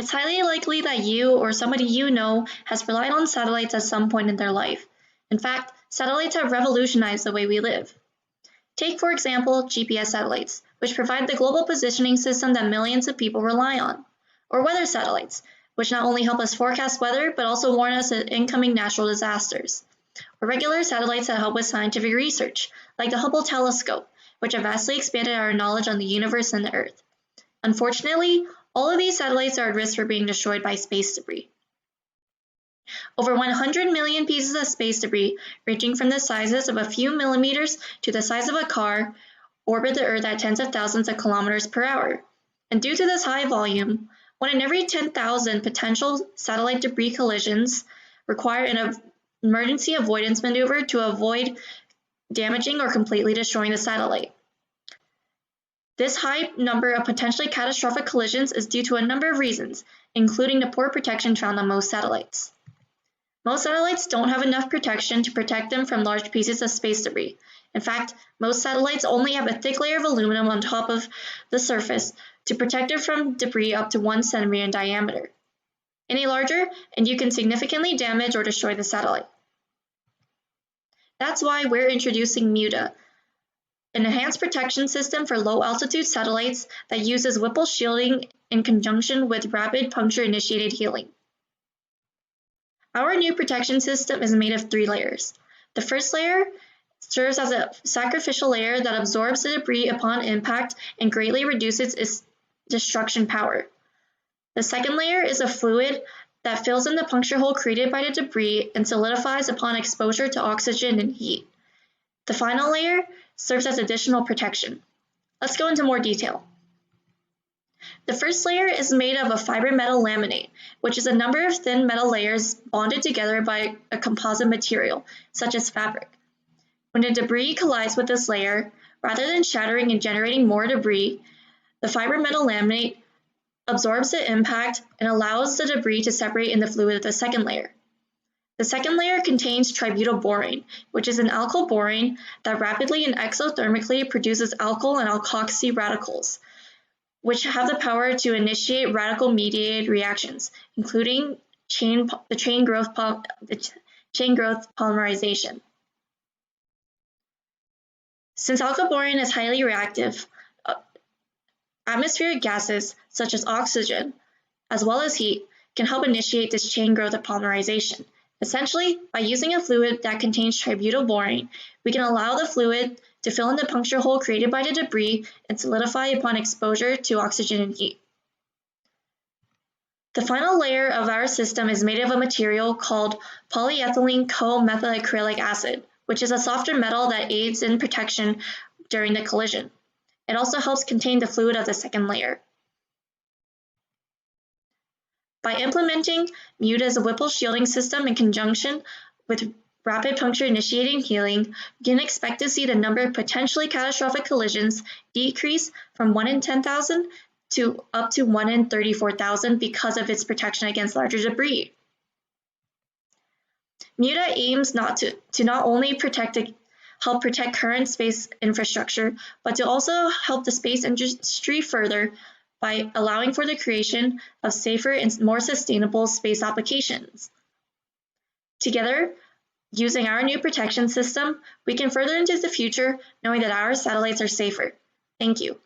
It's highly likely that you or somebody you know has relied on satellites at some point in their life. In fact, satellites have revolutionized the way we live. Take, for example, GPS satellites, which provide the global positioning system that millions of people rely on, or weather satellites, which not only help us forecast weather but also warn us of incoming natural disasters, or regular satellites that help with scientific research, like the Hubble telescope, which have vastly expanded our knowledge on the universe and the Earth. Unfortunately, all of these satellites are at risk for being destroyed by space debris. Over 100 million pieces of space debris, ranging from the sizes of a few millimeters to the size of a car, orbit the Earth at tens of thousands of kilometers per hour. And due to this high volume, 1 in every 10,000 potential satellite debris collisions require an emergency avoidance maneuver to avoid damaging or completely destroying the satellite. This high number of potentially catastrophic collisions is due to a number of reasons, including the poor protection found on most satellites. Most satellites don't have enough protection to protect them from large pieces of space debris. In fact, most satellites only have a thick layer of aluminum on top of the surface to protect it from debris up to 1 centimeter in diameter. Any larger, and you can significantly damage or destroy the satellite. That's why we're introducing Muta, an enhanced protection system for low-altitude satellites that uses Whipple shielding in conjunction with rapid puncture-initiated healing. Our new protection system is made of 3 layers. The first layer serves as a sacrificial layer that absorbs the debris upon impact and greatly reduces its destruction power. The second layer is a fluid that fills in the puncture hole created by the debris and solidifies upon exposure to oxygen and heat. The final layer serves as additional protection. Let's go into more detail. The first layer is made of a fiber metal laminate, which is a number of thin metal layers bonded together by a composite material, such as fabric. When the debris collides with this layer, rather than shattering and generating more debris, the fiber metal laminate absorbs the impact and allows the debris to separate in the fluid of the second layer. The second layer contains tributylborane, which is an alkyl borane that rapidly and exothermically produces alkyl and alkoxy radicals, which have the power to initiate radical-mediated reactions, including chain growth polymerization. Since alkyl borane is highly reactive, atmospheric gases such as oxygen, as well as heat, can help initiate this chain growth of polymerization. Essentially, by using a fluid that contains tributylborane, we can allow the fluid to fill in the puncture hole created by the debris and solidify upon exposure to oxygen and heat. The final layer of our system is made of a material called polyethylene co-methacrylic acid, which is a softer metal that aids in protection during the collision. It also helps contain the fluid of the second layer. By implementing Muta's Whipple shielding system in conjunction with rapid puncture-initiating healing, we can expect to see the number of potentially catastrophic collisions decrease from 1 in 10,000 to up to 1 in 34,000 because of its protection against larger debris. Muta aims to not only help protect current space infrastructure, but to also help the space industry further by allowing for the creation of safer and more sustainable space applications. Together, using our new protection system, we can further into the future knowing that our satellites are safer. Thank you.